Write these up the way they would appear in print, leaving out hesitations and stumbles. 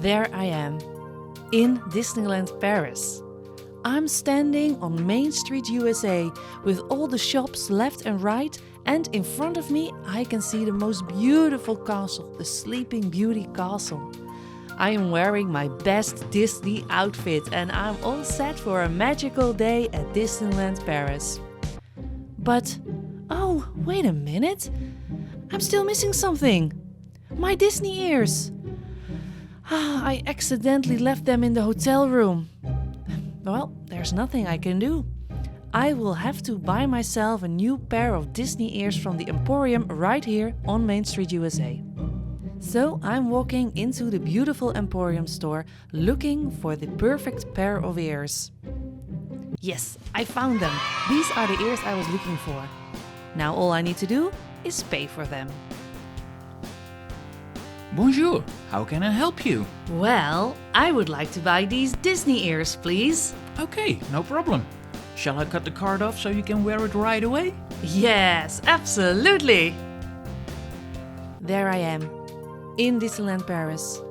There I am, in Disneyland Paris. I'm standing on Main Street, USA, with all the shops left and right, and in front of me I can see the most beautiful castle, the Sleeping Beauty Castle. I am wearing my best Disney outfit and I'm all set for a magical day at Disneyland Paris. But, oh, wait a minute, I'm still missing something. My Disney ears. I accidentally left them in the hotel room. Well, there's nothing I can do. I will have to buy myself a new pair of Disney ears from the Emporium right here on Main Street, USA. So I'm walking into the beautiful Emporium store looking for the perfect pair of ears. Yes, I found them. These are the ears I was looking for. Now all I need to do is pay for them. Bonjour, how can I help you? Well, I would like to buy these Disney ears, please. Okay, no problem. Shall I cut the card off so you can wear it right away? Yes, absolutely. There I am, in Disneyland Paris.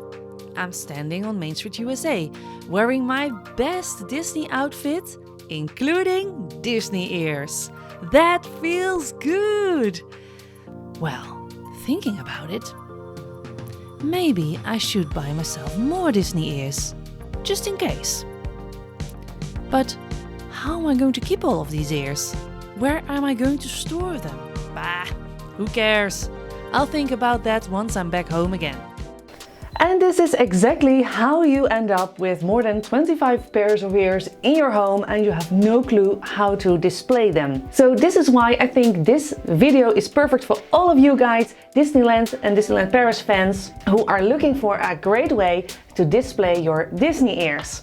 I'm standing on Main Street, USA, wearing my best Disney outfit, including Disney ears. That feels good. Well, thinking about it, maybe I should buy myself more Disney ears, just in case. But how am I going to keep all of these ears? Where am I going to store them? Bah, who cares? I'll think about that once I'm back home again. And this is exactly how you end up with more than 25 pairs of ears in your home and you have no clue how to display them. So this is why I think this video is perfect for all of you guys, Disneyland and Disneyland Paris fans, who are looking for a great way to display your Disney ears.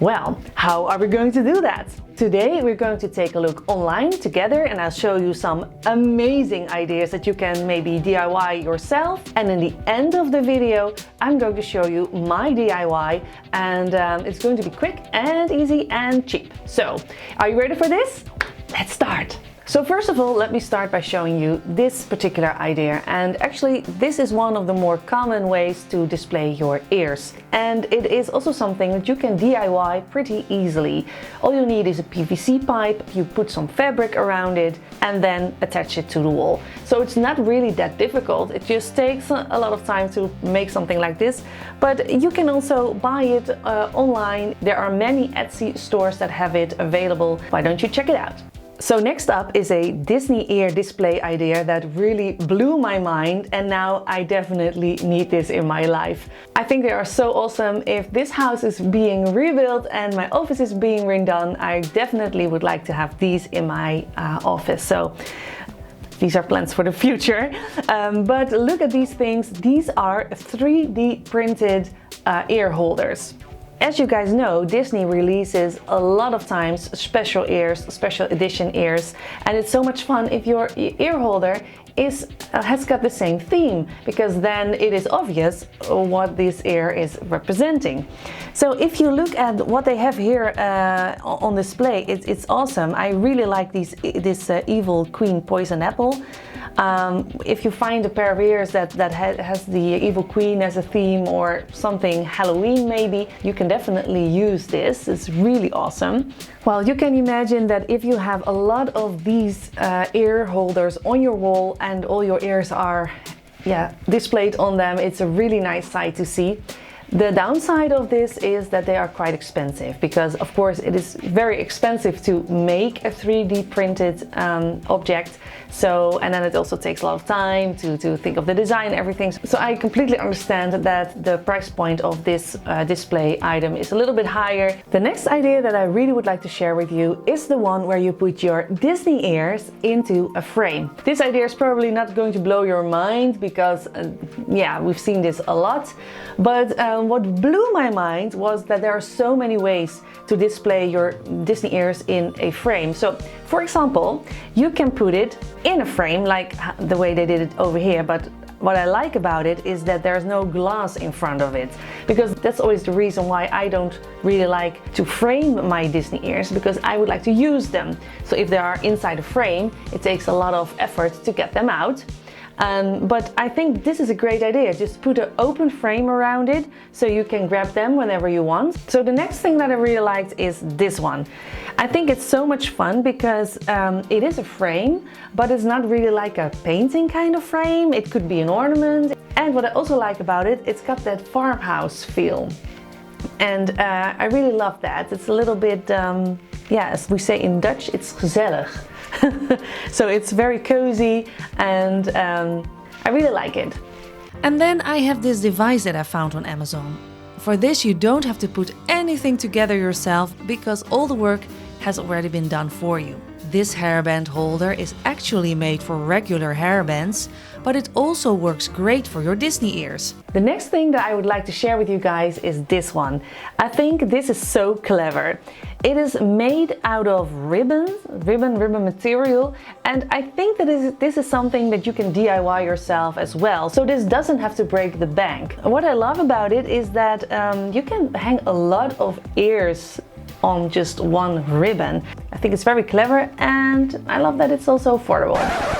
Well, how are we going to do that? Today we're going to take a look online together and I'll show you some amazing ideas that you can maybe DIY yourself. And in the end of the video, I'm going to show you my DIY and it's going to be quick and easy and cheap. So, are you ready for this? Let's start! So first of all, let me start by showing you this particular idea. And actually, this is one of the more common ways to display your ears. And it is also something that you can DIY pretty easily. All you need is a PVC pipe, you put some fabric around it, and then attach it to the wall. So it's not really that difficult. It just takes a lot of time to make something like this. But you can also buy it online. There are many Etsy stores that have it available. Why don't you check it out? So next up is a Disney ear display idea that really blew my mind, and now I definitely need this in my life. I think they are so awesome. If this house is being rebuilt and my office is being redone, I definitely would like to have these in my office. So these are plans for the future. But look at these things. These are 3D printed ear holders. As you guys know, Disney releases a lot of times special ears, special edition ears, and it's so much fun if your ear holder has got the same theme, because then it is obvious what this ear is representing. So if you look at what they have here on display, it's awesome. I really like this Evil Queen Poison Apple. If you find a pair of ears that has the Evil Queen as a theme or something Halloween maybe, you can definitely use this. It's really awesome. Well, you can imagine that if you have a lot of these ear holders on your wall and all your ears are displayed on them, it's a really nice sight to see. The downside of this is that they are quite expensive, because of course it is very expensive to make a 3D printed object. So, and then it also takes a lot of time to think of the design and everything. So I completely understand that the price point of this display item is a little bit higher. The next idea that I really would like to share with you is the one where you put your Disney ears into a frame. This idea is probably not going to blow your mind because we've seen this a lot. But what blew my mind was that there are so many ways to display your Disney ears in a frame. So, for example, you can put it in a frame like the way they did it over here, but what I like about it is that there's no glass in front of it, because that's always the reason why I don't really like to frame my Disney ears, because I would like to use them. So if they are inside a frame, it takes a lot of effort to get them out. But I think this is a great idea. Just put an open frame around it so you can grab them whenever you want. So the next thing that I really liked is this one. I think it's so much fun because it is a frame, but it's not really like a painting kind of frame. It could be an ornament. And what I also like about it, it's got that farmhouse feel. And I really love that. It's a little bit, yeah, as we say in Dutch, it's gezellig. So it's very cozy and I really like it. And then I have this device that I found on Amazon. For this you don't have to put anything together yourself because all the work has already been done for you. This hairband holder is actually made for regular hairbands, but it also works great for your Disney ears. The next thing that I would like to share with you guys is this one. I think this is so clever. It is made out of ribbon material, and I think that this is something that you can DIY yourself as well. So this doesn't have to break the bank. What I love about it is that you can hang a lot of ears on just one ribbon. I think it's very clever and I love that it's also affordable.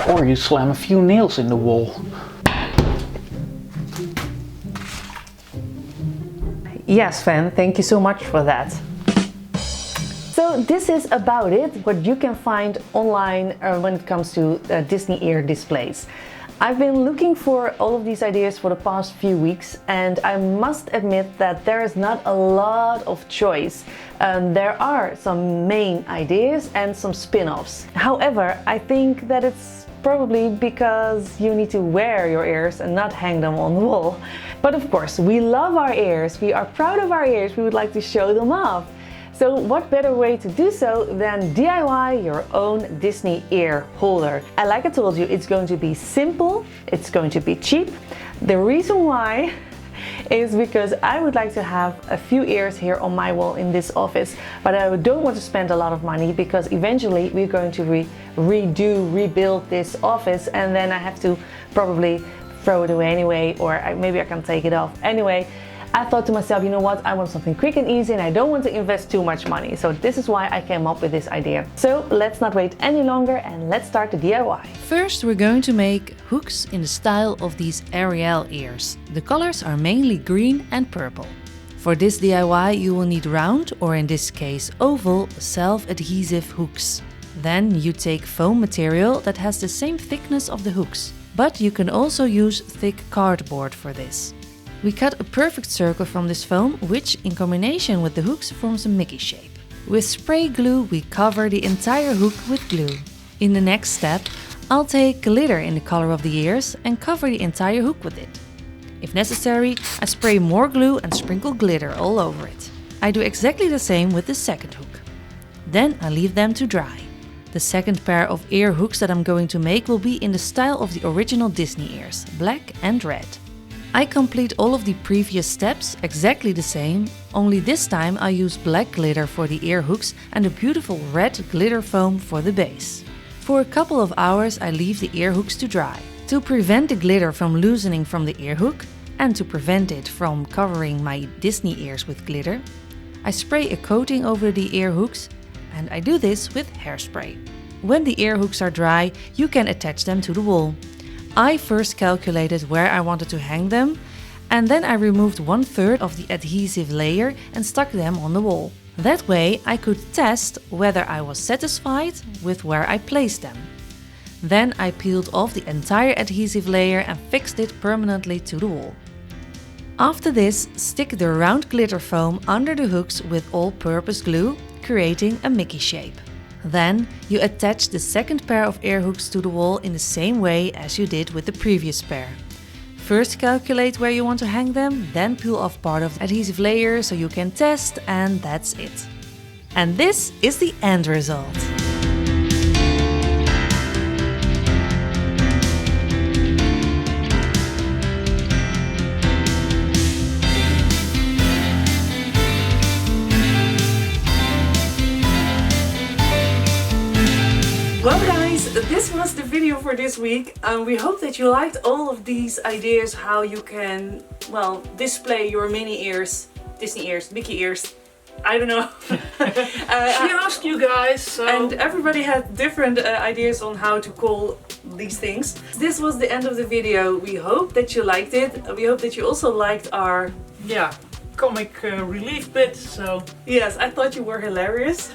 Or you slam a few nails in the wall. Yes, Van, thank you so much for that. So this is about it, what you can find online when it comes to Disney ear displays. I've been looking for all of these ideas for the past few weeks, and I must admit that there is not a lot of choice. There are some main ideas and some spin-offs. However, I think that it's probably because you need to wear your ears and not hang them on the wall. But of course, we love our ears, we are proud of our ears, we would like to show them off. So what better way to do so than DIY your own Disney ear holder? And like I told you, it's going to be simple, it's going to be cheap. The reason why is because I would like to have a few ears here on my wall in this office, but I don't want to spend a lot of money because eventually we're going to rebuild this office, and then I have to probably throw it away anyway, or maybe I can take it off. Anyway, I thought to myself, you know what, I want something quick and easy and I don't want to invest too much money. So this is why I came up with this idea. So let's not wait any longer and let's start the DIY. First we're going to make hooks in the style of these Ariel ears. The colors are mainly green and purple. For this DIY you will need round, or in this case oval, self-adhesive hooks. Then you take foam material that has the same thickness of the hooks, but you can also use thick cardboard for this. We cut a perfect circle from this foam, which in combination with the hooks forms a Mickey shape. With spray glue we cover the entire hook with glue. In the next step, I'll take glitter in the color of the ears and cover the entire hook with it. If necessary, I spray more glue and sprinkle glitter all over it. I do exactly the same with the second hook. Then I leave them to dry. The second pair of ear hooks that I'm going to make will be in the style of the original Disney ears, black and red. I complete all of the previous steps exactly the same, only this time I use black glitter for the ear hooks and a beautiful red glitter foam for the base. For a couple of hours I leave the ear hooks to dry. To prevent the glitter from loosening from the ear hook and to prevent it from covering my Disney ears with glitter, I spray a coating over the ear hooks, and I do this with hairspray. When the ear hooks are dry, you can attach them to the wall. I first calculated where I wanted to hang them, and then I removed 1/3 of the adhesive layer and stuck them on the wall. That way I could test whether I was satisfied with where I placed them. Then I peeled off the entire adhesive layer and fixed it permanently to the wall. After this, stick the round glitter foam under the hooks with all-purpose glue, creating a Mickey shape. Then you attach the second pair of ear hooks to the wall in the same way as you did with the previous pair. First calculate where you want to hang them, then peel off part of the adhesive layer so you can test, and that's it. And this is the end result. Well guys, this was the video for this week. We hope that you liked all of these ideas how you can, well, display your mini ears, Disney ears, Mickey ears. I don't know. She asked you guys, so... And everybody had different ideas on how to call these things. This was the end of the video. We hope that you liked it. We hope that you also liked our... Yeah, comic relief bit, so... Yes, I thought you were hilarious.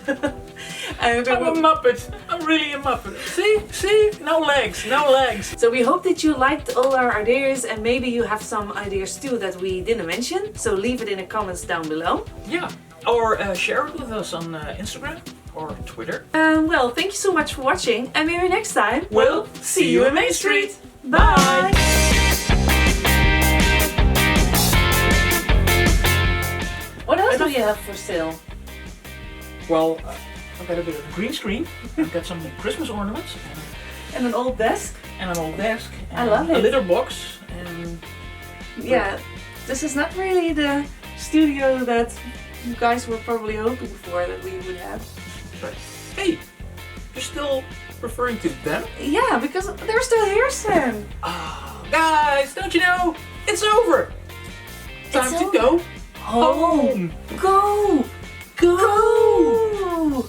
I'm a Muppet. I'm really a Muppet. See? No legs, no legs. So we hope that you liked all our ideas and maybe you have some ideas too that we didn't mention. So leave it in the comments down below. Yeah, or share it with us on Instagram or Twitter. Well, thank you so much for watching and maybe next time We'll see you in Main Street. Bye! What else do you have for sale? Well, I've got a bit of a green screen. I've got some Christmas ornaments. And an old desk? And an old desk. And I love it. A litter box. And yeah, this is not really the studio that you guys were probably hoping for that we would have. But hey, you're still referring to them? Yeah, because they're still here, Sam. Oh, guys, don't you know? It's over. Time to go home. Go! Go! Go!